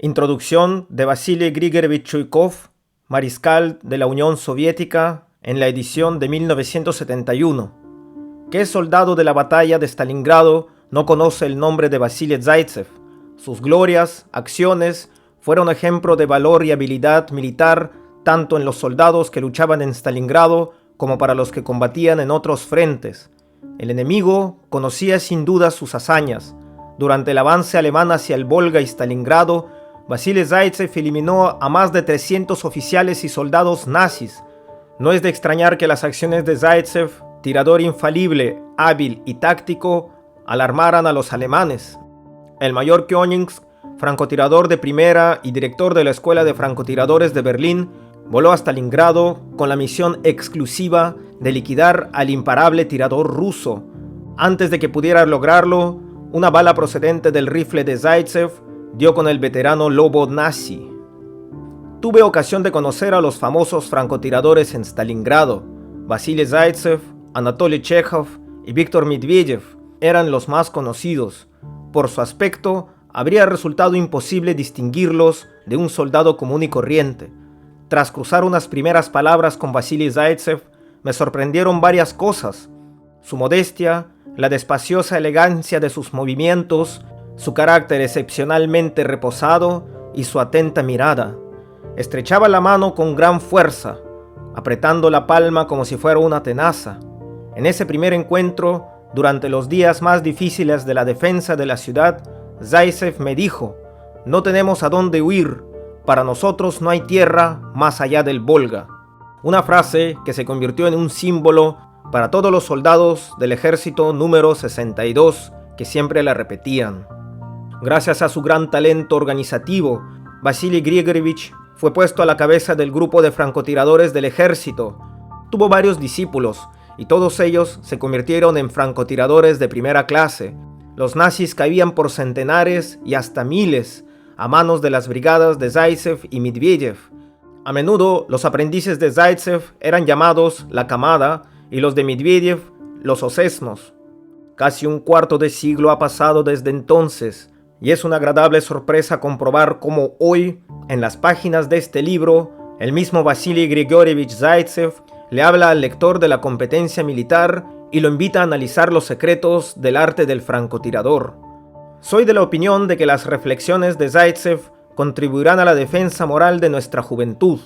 Introducción de Vasily Grigorievich Chuikov, mariscal de la Unión Soviética, en la edición de 1971. ¿Qué soldado de la batalla de Stalingrado no conoce el nombre de Vasily Zaytsev? Sus glorias, acciones, fueron ejemplo de valor y habilidad militar tanto en los soldados que luchaban en Stalingrado como para los que combatían en otros frentes. El enemigo conocía sin duda sus hazañas. Durante el avance alemán hacia el Volga y Stalingrado, Vasily Zaytsev eliminó a más de 300 oficiales y soldados nazis. No es de extrañar que las acciones de Zaytsev, tirador infalible, hábil y táctico, alarmaran a los alemanes. El mayor Königs, francotirador de primera y director de la Escuela de Francotiradores de Berlín, voló a Stalingrado con la misión exclusiva de liquidar al imparable tirador ruso. Antes de que pudiera lograrlo, una bala procedente del rifle de Zaytsev dio con el veterano lobo nazi. Tuve ocasión de conocer a los famosos francotiradores en Stalingrado. Vasily Zaytsev, Anatoly Chekhov y Viktor Medvedev eran los más conocidos. Por su aspecto, habría resultado imposible distinguirlos de un soldado común y corriente. Tras cruzar unas primeras palabras con Vasily Zaytsev, me sorprendieron varias cosas: su modestia, la despaciosa elegancia de sus movimientos, su carácter excepcionalmente reposado y su atenta mirada. Estrechaba la mano con gran fuerza, apretando la palma como si fuera una tenaza. En ese primer encuentro, durante los días más difíciles de la defensa de la ciudad, Zaytsev me dijo: «No tenemos a dónde huir, para nosotros no hay tierra más allá del Volga». Una frase que se convirtió en un símbolo para todos los soldados del ejército número 62 que siempre la repetían. Gracias a su gran talento organizativo, Vasily Grigorievich fue puesto a la cabeza del grupo de francotiradores del ejército. Tuvo varios discípulos y todos ellos se convirtieron en francotiradores de primera clase. Los nazis caían por centenares y hasta miles a manos de las brigadas de Zaytsev y Medvedev. A menudo los aprendices de Zaytsev eran llamados la camada y los de Medvedev los osesnos. Casi un cuarto de siglo ha pasado desde entonces, y es una agradable sorpresa comprobar cómo hoy, en las páginas de este libro, el mismo Vasily Grigorievich Zaytsev le habla al lector de la competencia militar y lo invita a analizar los secretos del arte del francotirador. Soy de la opinión de que las reflexiones de Zaytsev contribuirán a la defensa moral de nuestra juventud,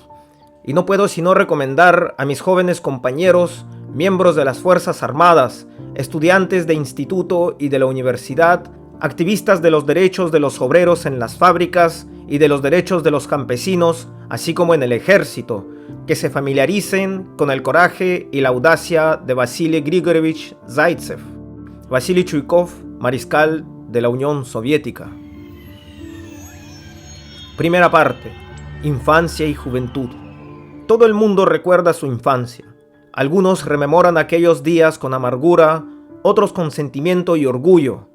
y no puedo sino recomendar a mis jóvenes compañeros, miembros de las Fuerzas Armadas, estudiantes de instituto y de la universidad, activistas de los derechos de los obreros en las fábricas y de los derechos de los campesinos, así como en el ejército, que se familiaricen con el coraje y la audacia de Vasily Grigorievich Zaytsev. Vasily Chuikov, mariscal de la Unión Soviética. Primera parte: infancia y juventud. Todo el mundo recuerda su infancia. Algunos rememoran aquellos días con amargura, otros con sentimiento y orgullo.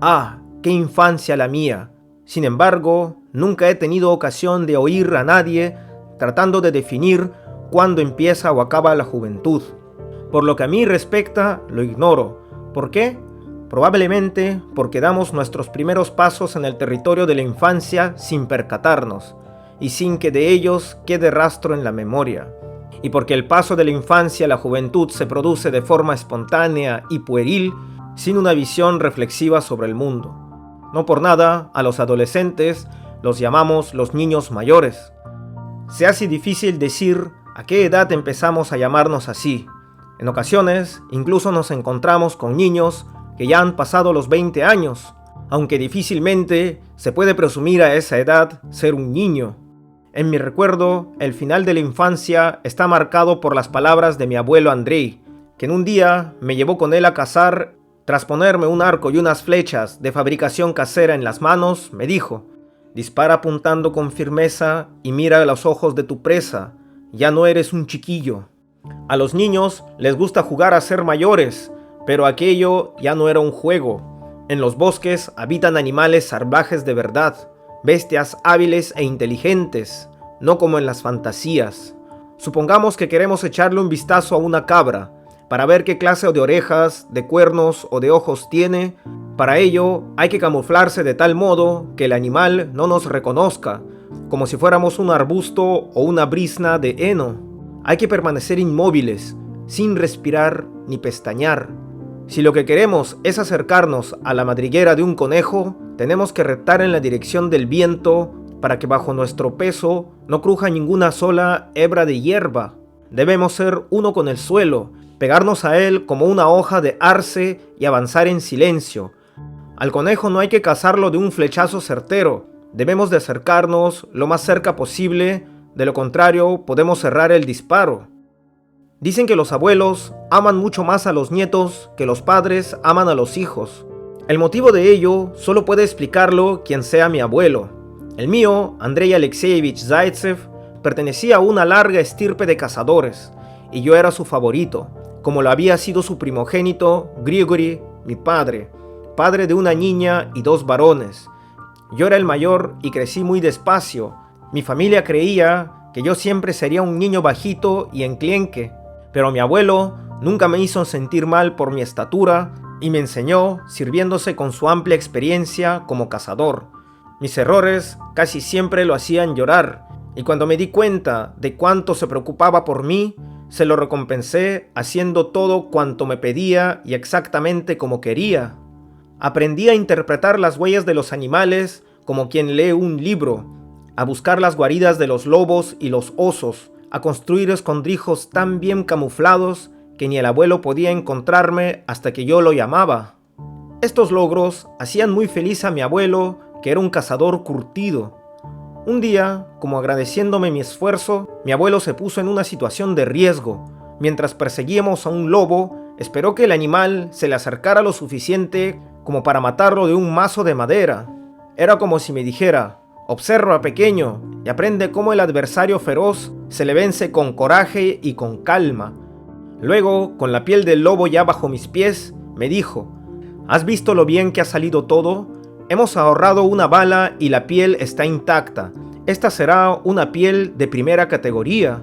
¡Ah, qué infancia la mía! Sin embargo, nunca he tenido ocasión de oír a nadie tratando de definir cuándo empieza o acaba la juventud. Por lo que a mí respecta, lo ignoro. ¿Por qué? Probablemente porque damos nuestros primeros pasos en el territorio de la infancia sin percatarnos, y sin que de ellos quede rastro en la memoria. Y porque el paso de la infancia a la juventud se produce de forma espontánea y pueril, sin una visión reflexiva sobre el mundo. No por nada, a los adolescentes los llamamos los niños mayores. Se hace difícil decir a qué edad empezamos a llamarnos así. En ocasiones, incluso nos encontramos con niños que ya han pasado los 20 años, aunque difícilmente se puede presumir a esa edad ser un niño. En mi recuerdo, el final de la infancia está marcado por las palabras de mi abuelo Andrei, que en un día me llevó con él a cazar. Tras ponerme un arco y unas flechas de fabricación casera en las manos, me dijo: «Dispara apuntando con firmeza y mira a los ojos de tu presa, ya no eres un chiquillo». A los niños les gusta jugar a ser mayores, pero aquello ya no era un juego. En los bosques habitan animales salvajes de verdad, bestias hábiles e inteligentes, no como en las fantasías. Supongamos que queremos echarle un vistazo a una cabra, para ver qué clase de orejas, de cuernos o de ojos tiene, Para ello hay que camuflarse de tal modo que el animal no nos reconozca, como si fuéramos un arbusto o una brizna de heno. Hay que permanecer inmóviles, sin respirar ni pestañear. Si lo que queremos es acercarnos a la madriguera de un conejo, tenemos que reptar en la dirección del viento para que bajo nuestro peso no cruja ninguna sola hebra de hierba. Debemos ser uno con el suelo, pegarnos a él como una hoja de arce y avanzar en silencio. Al conejo no hay que cazarlo de un flechazo certero, debemos de acercarnos lo más cerca posible, de lo contrario podemos errar el disparo. Dicen que los abuelos aman mucho más a los nietos que los padres aman a los hijos. El motivo de ello solo puede explicarlo quien sea mi abuelo. El mío, Andrei Alexeyevich Zaitsev, pertenecía a una larga estirpe de cazadores, y yo era su favorito, como lo había sido su primogénito, Grigori, mi padre de una niña y 2 varones. Yo era el mayor y crecí muy despacio. Mi familia creía que yo siempre sería un niño bajito y enclenque, pero mi abuelo nunca me hizo sentir mal por mi estatura y me enseñó sirviéndose con su amplia experiencia como cazador. Mis errores casi siempre lo hacían llorar, y cuando me di cuenta de cuánto se preocupaba por mí, se lo recompensé haciendo todo cuanto me pedía y exactamente como quería. Aprendí a interpretar las huellas de los animales como quien lee un libro, a buscar las guaridas de los lobos y los osos, a construir escondrijos tan bien camuflados que ni el abuelo podía encontrarme hasta que yo lo llamaba. Estos logros hacían muy feliz a mi abuelo, que era un cazador curtido. Un día, como agradeciéndome mi esfuerzo, mi abuelo se puso en una situación de riesgo. Mientras perseguíamos a un lobo, esperó que el animal se le acercara lo suficiente como para matarlo de un mazo de madera. Era como si me dijera: observa, pequeño, y aprende cómo el adversario feroz se le vence con coraje y con calma. Luego, con la piel del lobo ya bajo mis pies, me dijo: ¿has visto lo bien que ha salido todo? Hemos ahorrado una bala y la piel está intacta. Esta será una piel de primera categoría.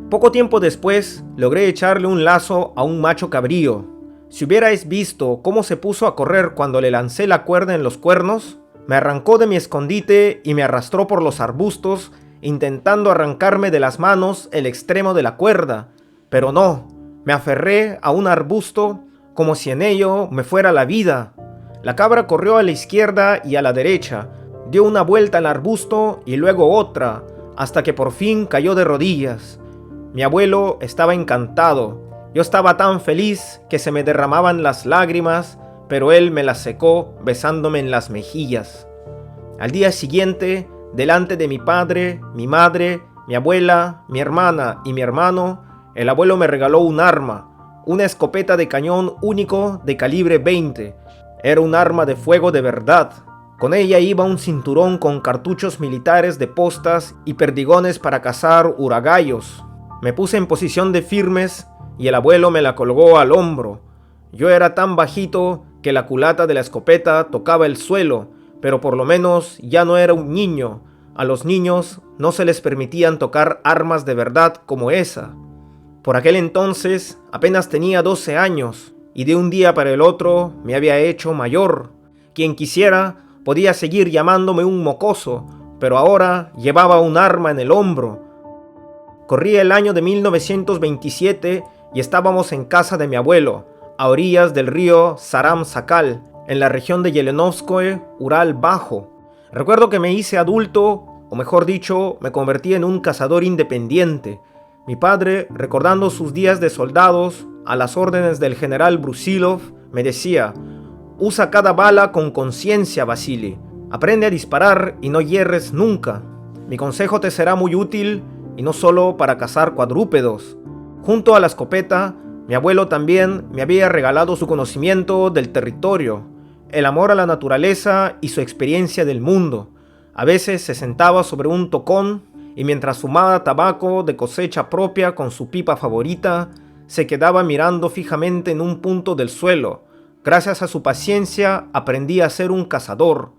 Poco tiempo después, logré echarle un lazo a un macho cabrío. Si hubierais visto cómo se puso a correr cuando le lancé la cuerda en los cuernos, me arrancó de mi escondite y me arrastró por los arbustos, intentando arrancarme de las manos el extremo de la cuerda. Pero no, me aferré a un arbusto como si en ello me fuera la vida. La cabra corrió a la izquierda y a la derecha, dio una vuelta al arbusto y luego otra, hasta que por fin cayó de rodillas. Mi abuelo estaba encantado. Yo estaba tan feliz que se me derramaban las lágrimas, pero él me las secó besándome en las mejillas. Al día siguiente, delante de mi padre, mi madre, mi abuela, mi hermana y mi hermano, el abuelo me regaló un arma, una escopeta de cañón único de calibre 20. Era un arma de fuego de verdad. Con ella iba un cinturón con cartuchos militares de postas y perdigones para cazar huragallos. Me puse en posición de firmes y el abuelo me la colgó al hombro. Yo era tan bajito que la culata de la escopeta tocaba el suelo, pero por lo menos ya no era un niño. A los niños no se les permitían tocar armas de verdad como esa. Por aquel entonces apenas tenía 12 años y de un día para el otro me había hecho mayor. Quien quisiera podía seguir llamándome un mocoso, pero ahora llevaba un arma en el hombro. Corría el año de 1927 y estábamos en casa de mi abuelo, a orillas del río Saram-Sakal, en la región de Yelenovskoye, Ural Bajo. Recuerdo que me hice adulto, o mejor dicho, me convertí en un cazador independiente. Mi padre, recordando sus días de soldados, a las órdenes del general Brusilov, me decía: usa cada bala con conciencia, Vasily. Aprende a disparar y no hierres nunca. Mi consejo te será muy útil, y no solo para cazar cuadrúpedos. Junto a la escopeta, mi abuelo también me había regalado su conocimiento del territorio, el amor a la naturaleza y su experiencia del mundo. A veces se sentaba sobre un tocón y mientras fumaba tabaco de cosecha propia con su pipa favorita, se quedaba mirando fijamente en un punto del suelo. Gracias a su paciencia aprendí a ser un cazador.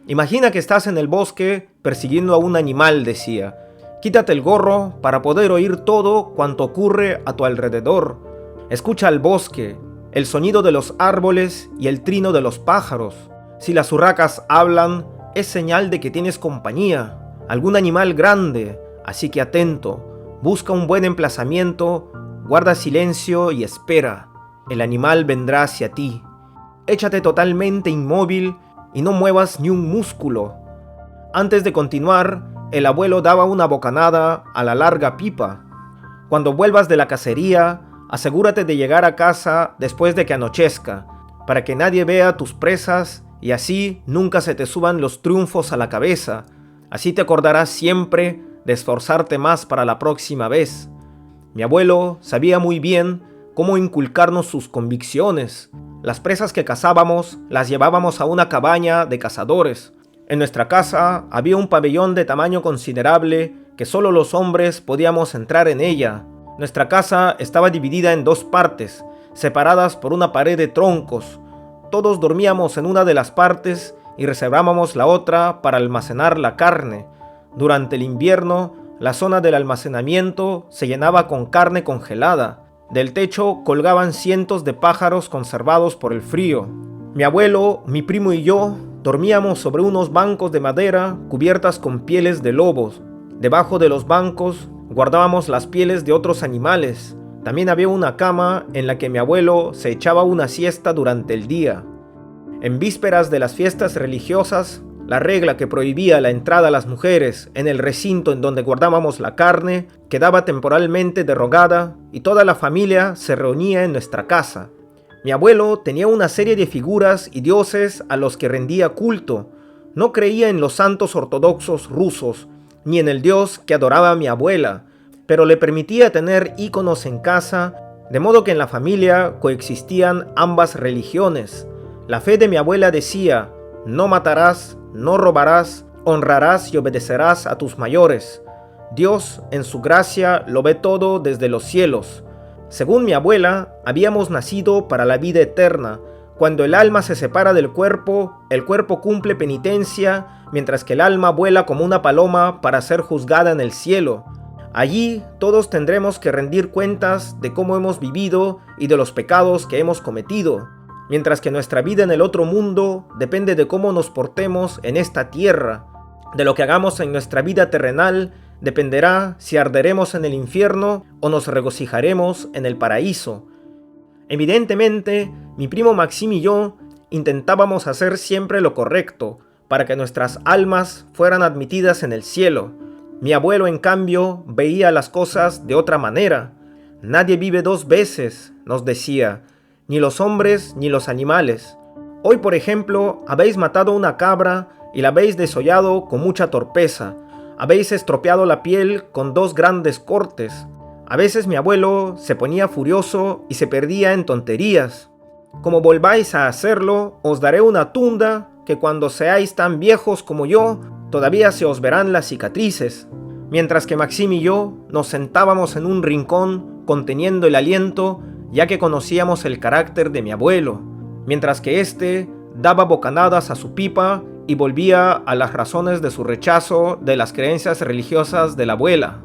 Imagina que estás en el bosque persiguiendo a un animal, decía. Quítate el gorro para poder oír todo cuanto ocurre a tu alrededor. Escucha al bosque, el sonido de los árboles y el trino de los pájaros. Si las urracas hablan, es señal de que tienes compañía, algún animal grande, así que atento, busca un buen emplazamiento, guarda silencio y espera. El animal vendrá hacia ti. Échate totalmente inmóvil y no muevas ni un músculo. Antes de continuar, el abuelo daba una bocanada a la larga pipa. Cuando vuelvas de la cacería, asegúrate de llegar a casa después de que anochezca, para que nadie vea tus presas y así nunca se te suban los triunfos a la cabeza. Así te acordarás siempre de esforzarte más para la próxima vez. Mi abuelo sabía muy bien cómo inculcarnos sus convicciones. Las presas que cazábamos las llevábamos a una cabaña de cazadores. En nuestra casa había un pabellón de tamaño considerable que solo los hombres podíamos entrar en ella. Nuestra casa estaba dividida en dos partes, separadas por una pared de troncos. Todos dormíamos en una de las partes y reservábamos la otra para almacenar la carne. Durante el invierno, la zona del almacenamiento se llenaba con carne congelada. Del techo colgaban cientos de pájaros conservados por el frío. Mi abuelo, mi primo y yo dormíamos sobre unos bancos de madera cubiertas con pieles de lobos. Debajo de los bancos guardábamos las pieles de otros animales. También había una cama en la que mi abuelo se echaba una siesta durante el día. En vísperas de las fiestas religiosas, la regla que prohibía la entrada a las mujeres en el recinto en donde guardábamos la carne quedaba temporalmente derogada y toda la familia se reunía en nuestra casa. Mi abuelo tenía una serie de figuras y dioses a los que rendía culto. No creía en los santos ortodoxos rusos, ni en el dios que adoraba mi abuela, pero le permitía tener íconos en casa, de modo que en la familia coexistían ambas religiones. La fe de mi abuela decía: no matarás, no robarás, honrarás y obedecerás a tus mayores. Dios, en su gracia, lo ve todo desde los cielos. Según mi abuela, habíamos nacido para la vida eterna. Cuando el alma se separa del cuerpo, el cuerpo cumple penitencia, mientras que el alma vuela como una paloma para ser juzgada en el cielo. Allí todos tendremos que rendir cuentas de cómo hemos vivido y de los pecados que hemos cometido, mientras que nuestra vida en el otro mundo depende de cómo nos portemos en esta tierra. De lo que hagamos en nuestra vida terrenal dependerá si arderemos en el infierno o nos regocijaremos en el paraíso. Evidentemente, mi primo Maxim y yo intentábamos hacer siempre lo correcto para que nuestras almas fueran admitidas en el cielo. Mi abuelo, en cambio, veía las cosas de otra manera. Nadie vive dos veces, nos decía, ni los hombres ni los animales. Hoy, por ejemplo, habéis matado una cabra y la habéis desollado con mucha torpeza. Habéis estropeado la piel con dos grandes cortes. A veces mi abuelo se ponía furioso y se perdía en tonterías. Como volváis a hacerlo, os daré una tunda que cuando seáis tan viejos como yo, todavía se os verán las cicatrices. Mientras que Maxim y yo nos sentábamos en un rincón conteniendo el aliento, ya que conocíamos el carácter de mi abuelo, mientras que éste daba bocanadas a su pipa y volvía a las razones de su rechazo de las creencias religiosas de la abuela.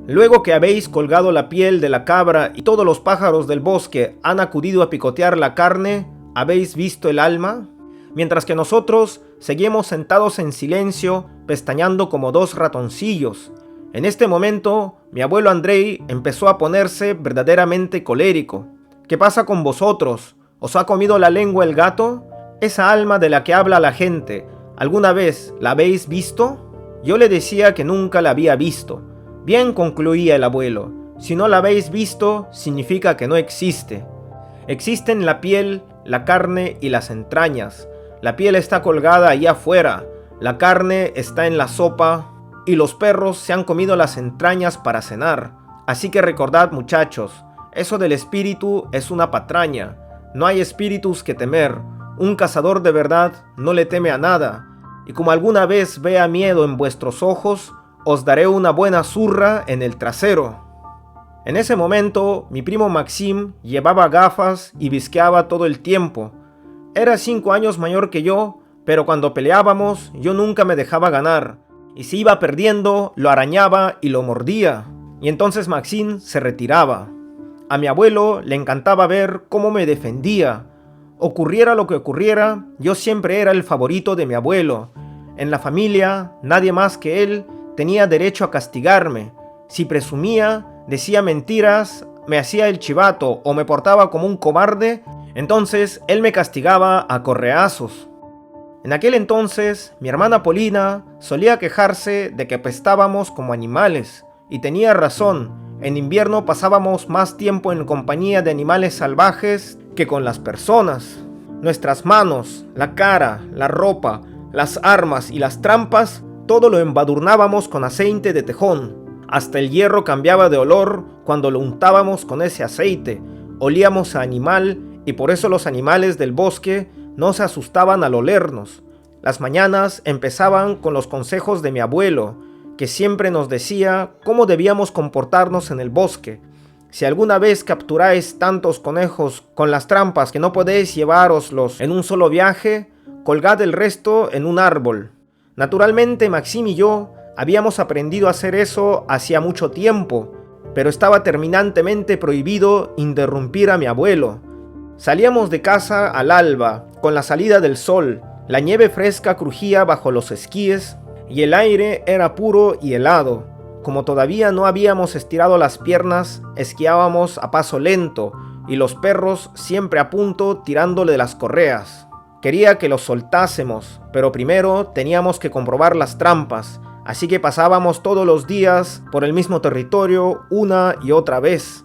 Luego que habéis colgado la piel de la cabra y todos los pájaros del bosque han acudido a picotear la carne, ¿habéis visto el alma? Mientras que nosotros seguimos sentados en silencio, pestañeando como dos ratoncillos. En este momento, mi abuelo Andrei empezó a ponerse verdaderamente colérico. ¿Qué pasa con vosotros? ¿Os ha comido la lengua el gato? Esa alma de la que habla la gente, ¿alguna vez la habéis visto? Yo le decía que nunca la había visto. Bien, concluía el abuelo, si no la habéis visto, significa que no existe. Existen la piel, la carne y las entrañas. La piel está colgada allá afuera, la carne está en la sopa y los perros se han comido las entrañas para cenar. Así que recordad, muchachos, eso del espíritu es una patraña. No hay espíritus que temer. Un cazador de verdad no le teme a nada. Y como alguna vez vea miedo en vuestros ojos, os daré una buena zurra en el trasero. En ese momento, mi primo Maxim llevaba gafas y visqueaba todo el tiempo. Era 5 años mayor que yo, pero cuando peleábamos, yo nunca me dejaba ganar. Y si iba perdiendo, lo arañaba y lo mordía. Y entonces Maxim se retiraba. A mi abuelo le encantaba ver cómo me defendía. Ocurriera lo que ocurriera, yo siempre era el favorito de mi abuelo. En la familia, nadie más que él tenía derecho a castigarme. Si presumía, decía mentiras, me hacía el chivato o me portaba como un cobarde, entonces él me castigaba a correazos. En aquel entonces, mi hermana Polina solía quejarse de que apestábamos como animales, y tenía razón. En invierno pasábamos más tiempo en compañía de animales salvajes que con las personas. Nuestras manos, la cara, la ropa, las armas y las trampas, todo lo embadurnábamos con aceite de tejón. Hasta el hierro cambiaba de olor cuando lo untábamos con ese aceite. Olíamos a animal y por eso los animales del bosque no se asustaban al olernos. Las mañanas empezaban con los consejos de mi abuelo, que siempre nos decía cómo debíamos comportarnos en el bosque. Si alguna vez capturáis tantos conejos con las trampas que no podéis llevároslos en un solo viaje, colgad el resto en un árbol. Naturalmente, Maxim y yo habíamos aprendido a hacer eso hacía mucho tiempo, pero estaba terminantemente prohibido interrumpir a mi abuelo. Salíamos de casa al alba, con la salida del sol. La nieve fresca crujía bajo los esquíes y el aire era puro y helado. Como todavía no habíamos estirado las piernas, esquiábamos a paso lento y los perros siempre a punto tirándole de las correas. Quería que los soltásemos, pero primero teníamos que comprobar las trampas, así que pasábamos todos los días por el mismo territorio una y otra vez.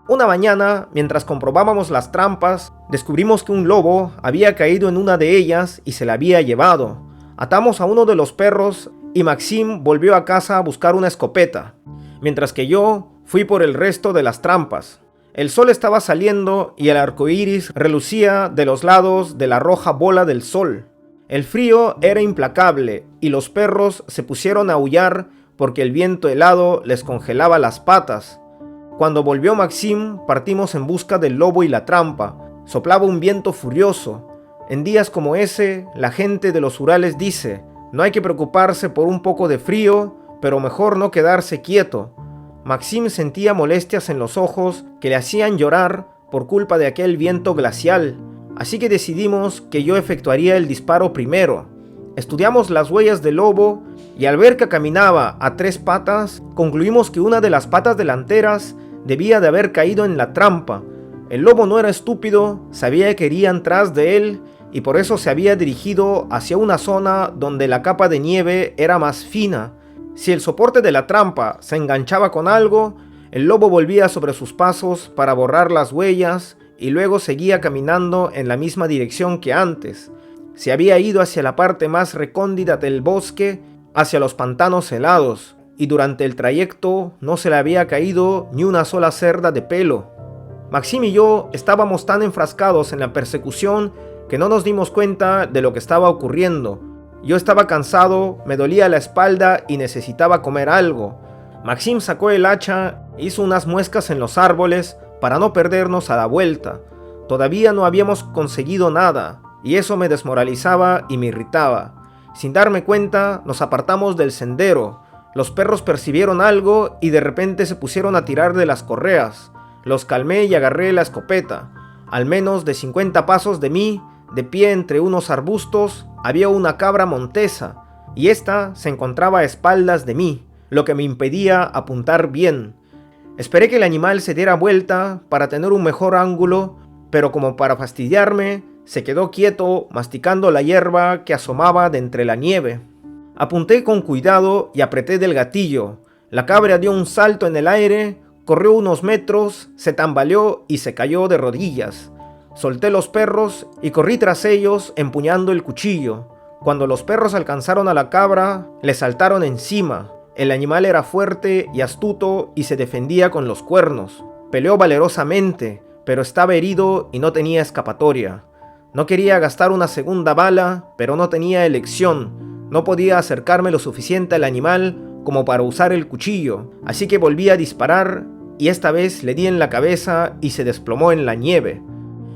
Una mañana, mientras comprobábamos las trampas, descubrimos que un lobo había caído en una de ellas y se la había llevado. Atamos a uno de los perros y Maxim volvió a casa a buscar una escopeta, mientras que yo fui por el resto de las trampas. El sol estaba saliendo y el arco iris relucía de los lados de la roja bola del sol. El frío era implacable y los perros se pusieron a aullar porque el viento helado les congelaba las patas. Cuando volvió Maxim, partimos en busca del lobo y la trampa. Soplaba un viento furioso. En días como ese, la gente de los Urales dice: no hay que preocuparse por un poco de frío, pero mejor no quedarse quieto. Maxim sentía molestias en los ojos que le hacían llorar por culpa de aquel viento glacial, así que decidimos que yo efectuaría el disparo primero. Estudiamos las huellas del lobo y al ver que caminaba a 3 patas, concluimos que una de las patas delanteras debía de haber caído en la trampa. El lobo no era estúpido, sabía que irían tras de él y por eso se había dirigido hacia una zona donde la capa de nieve era más fina. Si el soporte de la trampa se enganchaba con algo, el lobo volvía sobre sus pasos para borrar las huellas y luego seguía caminando en la misma dirección que antes. Se había ido hacia la parte más recóndita del bosque, hacia los pantanos helados, y durante el trayecto no se le había caído ni una sola cerda de pelo. Maxim y yo estábamos tan enfrascados en la persecución que no nos dimos cuenta de lo que estaba ocurriendo. Yo estaba cansado, me dolía la espalda y necesitaba comer algo. Maxim sacó el hacha, hizo unas muescas en los árboles para no perdernos a la vuelta. Todavía no habíamos conseguido nada, y eso me desmoralizaba y me irritaba. Sin darme cuenta, nos apartamos del sendero. Los perros percibieron algo y de repente se pusieron a tirar de las correas. Los calmé y agarré la escopeta. Al menos de 50 pasos de mí, de pie entre unos arbustos, había una cabra montesa, y ésta se encontraba a espaldas de mí, lo que me impedía apuntar bien. Esperé que el animal se diera vuelta para tener un mejor ángulo, pero como para fastidiarme, se quedó quieto masticando la hierba que asomaba de entre la nieve. Apunté con cuidado y apreté del gatillo. La cabra dio un salto en el aire, corrió unos metros, se tambaleó y se cayó de rodillas. Solté los perros y corrí tras ellos empuñando el cuchillo. Cuando los perros alcanzaron a la cabra, le saltaron encima. El animal era fuerte y astuto y se defendía con los cuernos. Peleó valerosamente, pero estaba herido y no tenía escapatoria. No quería gastar una segunda bala, pero no tenía elección. No podía acercarme lo suficiente al animal como para usar el cuchillo, así que volví a disparar y esta vez le di en la cabeza y se desplomó en la nieve.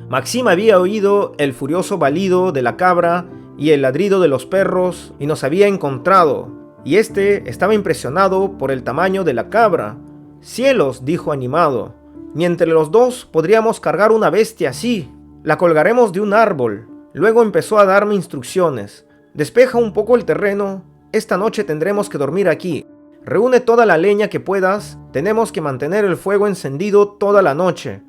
Maxim había oído el furioso balido de la cabra y el ladrido de los perros y nos había encontrado, y este estaba impresionado por el tamaño de la cabra. «¡Cielos!», dijo animado. Ni entre los dos podríamos cargar una bestia así. La colgaremos de un árbol. Luego empezó a darme instrucciones. Despeja un poco el terreno. Esta noche tendremos que dormir aquí. Reúne toda la leña que puedas. Tenemos que mantener el fuego encendido toda la noche.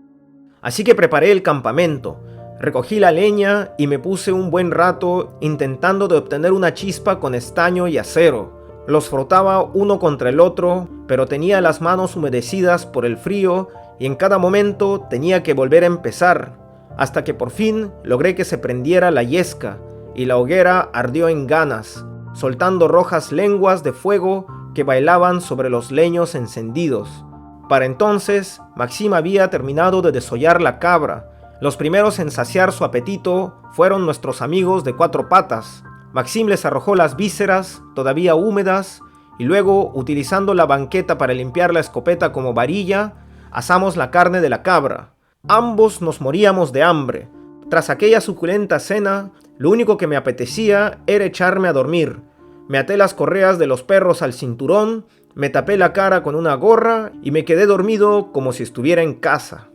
Así que preparé el campamento. Recogí la leña y me puse un buen rato intentando de obtener una chispa con estaño y acero. Los frotaba uno contra el otro, pero tenía las manos humedecidas por el frío y en cada momento tenía que volver a empezar, hasta que por fin logré que se prendiera la yesca y la hoguera ardió en ganas, soltando rojas lenguas de fuego que bailaban sobre los leños encendidos. Para entonces, Maxim había terminado de desollar la cabra. Los primeros en saciar su apetito fueron nuestros amigos de 4 patas. Maxim les arrojó las vísceras, todavía húmedas, y luego, utilizando la banqueta para limpiar la escopeta como varilla, asamos la carne de la cabra. Ambos nos moríamos de hambre. Tras aquella suculenta cena, lo único que me apetecía era echarme a dormir. Me até las correas de los perros al cinturón, me tapé la cara con una gorra y me quedé dormido como si estuviera en casa.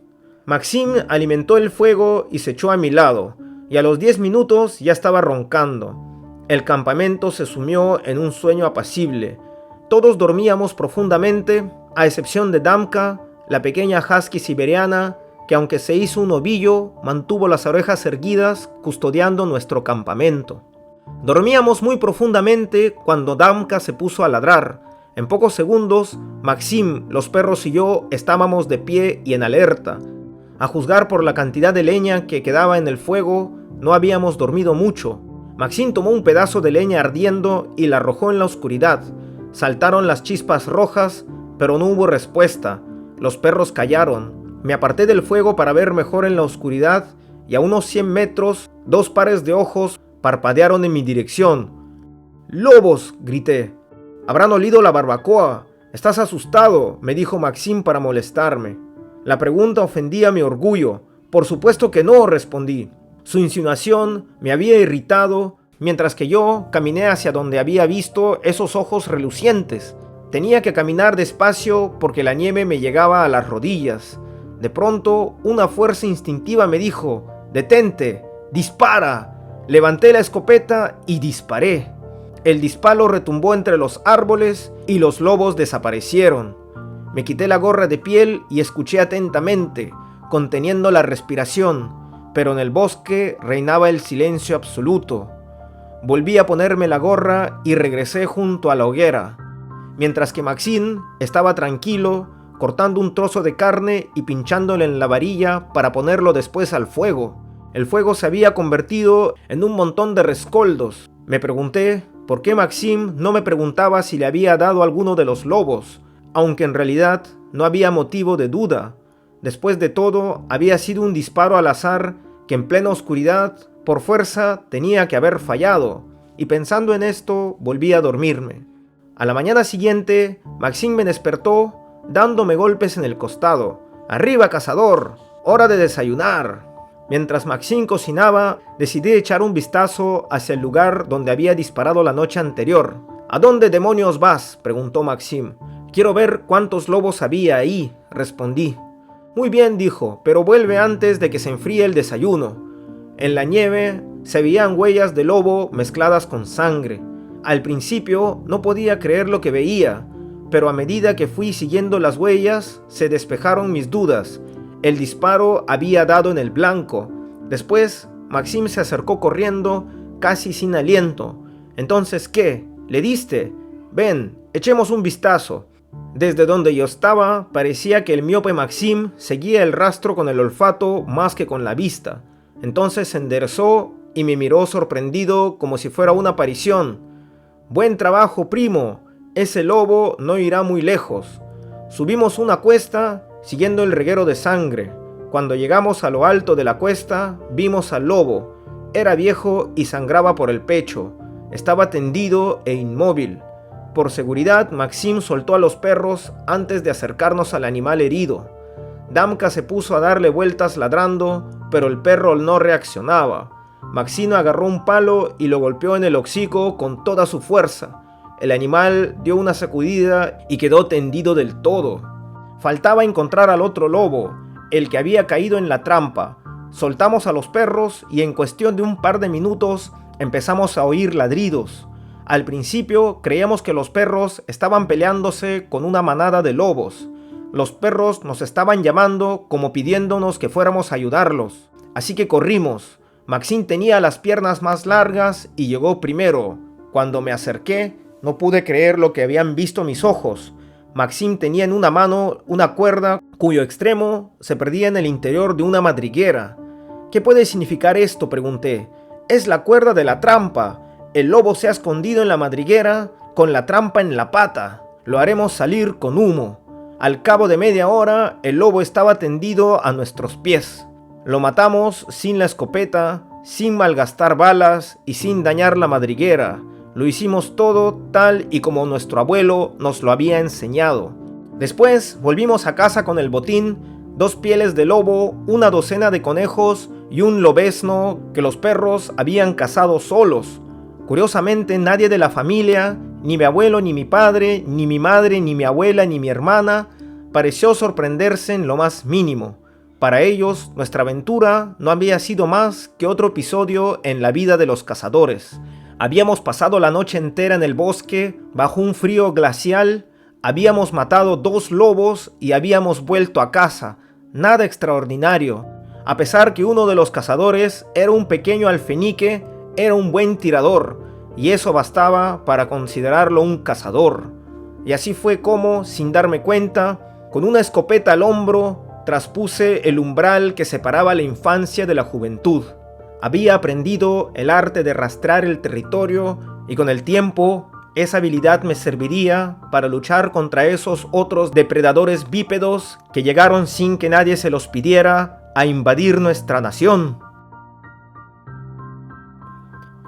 Maxim alimentó el fuego y se echó a mi lado, y a los 10 minutos ya estaba roncando. El campamento se sumió en un sueño apacible. Todos dormíamos profundamente, a excepción de Damka, la pequeña husky siberiana, que aunque se hizo un ovillo, mantuvo las orejas erguidas custodiando nuestro campamento. Dormíamos muy profundamente cuando Damka se puso a ladrar. En pocos segundos, Maxim, los perros y yo estábamos de pie y en alerta. A juzgar por la cantidad de leña que quedaba en el fuego, no habíamos dormido mucho. Maxim tomó un pedazo de leña ardiendo y la arrojó en la oscuridad. Saltaron las chispas rojas, pero no hubo respuesta. Los perros callaron. Me aparté del fuego para ver mejor en la oscuridad y a unos 100 metros, 2 pares de ojos parpadearon en mi dirección. ¡Lobos!, grité. «Habrán olido la barbacoa. Estás asustado», me dijo Maxim para molestarme. La pregunta ofendía mi orgullo. «Por supuesto que no», respondí. Su insinuación me había irritado, mientras que yo caminé hacia donde había visto esos ojos relucientes. Tenía que caminar despacio porque la nieve me llegaba a las rodillas. De pronto, una fuerza instintiva me dijo: «Detente, dispara». Levanté la escopeta y disparé. El disparo retumbó entre los árboles y los lobos desaparecieron. Me quité la gorra de piel y escuché atentamente, conteniendo la respiración, pero en el bosque reinaba el silencio absoluto. Volví a ponerme la gorra y regresé junto a la hoguera, mientras que Maxim estaba tranquilo, cortando un trozo de carne y pinchándolo en la varilla para ponerlo después al fuego. El fuego se había convertido en un montón de rescoldos. Me pregunté por qué Maxim no me preguntaba si le había dado alguno de los lobos, aunque en realidad no había motivo de duda. Después de todo, había sido un disparo al azar que en plena oscuridad, por fuerza, tenía que haber fallado, y pensando en esto, volví a dormirme. A la mañana siguiente, Maxim me despertó, dándome golpes en el costado. «¡Arriba, cazador! ¡Hora de desayunar!». Mientras Maxim cocinaba, decidí echar un vistazo hacia el lugar donde había disparado la noche anterior. «¿A dónde demonios vas?», preguntó Maxim. «Quiero ver cuántos lobos había ahí», respondí. «Muy bien», dijo, «pero vuelve antes de que se enfríe el desayuno». En la nieve se veían huellas de lobo mezcladas con sangre. Al principio no podía creer lo que veía, pero a medida que fui siguiendo las huellas, se despejaron mis dudas. El disparo había dado en el blanco. Después, Maxim se acercó corriendo, casi sin aliento. «¿Entonces qué? ¿Le diste? Ven, echemos un vistazo». Desde donde yo estaba, parecía que el miope Maxim seguía el rastro con el olfato más que con la vista. Entonces se enderezó y me miró sorprendido como si fuera una aparición. «Buen trabajo, primo. Ese lobo no irá muy lejos». Subimos una cuesta, siguiendo el reguero de sangre. Cuando llegamos a lo alto de la cuesta, vimos al lobo. Era viejo y sangraba por el pecho. Estaba tendido e inmóvil. Por seguridad, Maxim soltó a los perros antes de acercarnos al animal herido. Damka se puso a darle vueltas ladrando, pero el perro no reaccionaba. Maxim agarró un palo y lo golpeó en el hocico con toda su fuerza. El animal dio una sacudida y quedó tendido del todo. Faltaba encontrar al otro lobo, el que había caído en la trampa. Soltamos a los perros y en cuestión de un par de minutos empezamos a oír ladridos. Al principio creíamos que los perros estaban peleándose con una manada de lobos. Los perros nos estaban llamando como pidiéndonos que fuéramos a ayudarlos. Así que corrimos. Maxime tenía las piernas más largas y llegó primero. Cuando me acerqué, no pude creer lo que habían visto mis ojos. Maxime tenía en una mano una cuerda cuyo extremo se perdía en el interior de una madriguera. ¿Qué puede significar esto?, pregunté. Es la cuerda de la trampa. El lobo se ha escondido en la madriguera con la trampa en la pata. Lo haremos salir con humo. Al cabo de media hora, el lobo estaba tendido a nuestros pies. Lo matamos sin la escopeta, sin malgastar balas y sin dañar la madriguera. Lo hicimos todo tal y como nuestro abuelo nos lo había enseñado. Después volvimos a casa con el botín, 2 pieles de lobo, una docena de conejos y un lobezno que los perros habían cazado solos. Curiosamente, nadie de la familia, ni mi abuelo, ni mi padre, ni mi madre, ni mi abuela, ni mi hermana, pareció sorprenderse en lo más mínimo. Para ellos, nuestra aventura no había sido más que otro episodio en la vida de los cazadores. Habíamos pasado la noche entera en el bosque, bajo un frío glacial, habíamos matado 2 lobos y habíamos vuelto a casa. Nada extraordinario. A pesar que uno de los cazadores era un pequeño alfeñique, era un buen tirador, y eso bastaba para considerarlo un cazador. Y así fue como, sin darme cuenta, con una escopeta al hombro, traspuse el umbral que separaba la infancia de la juventud. Había aprendido el arte de rastrear el territorio y con el tiempo esa habilidad me serviría para luchar contra esos otros depredadores bípedos que llegaron sin que nadie se los pidiera a invadir nuestra nación.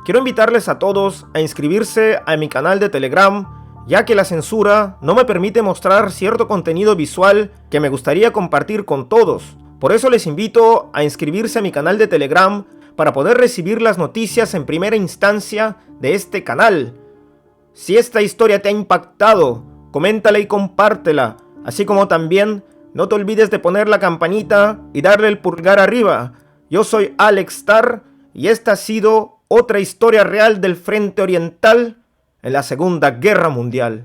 Quiero invitarles a todos a inscribirse a mi canal de Telegram, ya que la censura no me permite mostrar cierto contenido visual que me gustaría compartir con todos. Por eso les invito a inscribirse a mi canal de Telegram para poder recibir las noticias en primera instancia de este canal. Si esta historia te ha impactado, coméntala y compártela, así como también no te olvides de poner la campanita y darle el pulgar arriba. Yo soy Alex Star y esta ha sido otra historia real del Frente Oriental en la Segunda Guerra Mundial.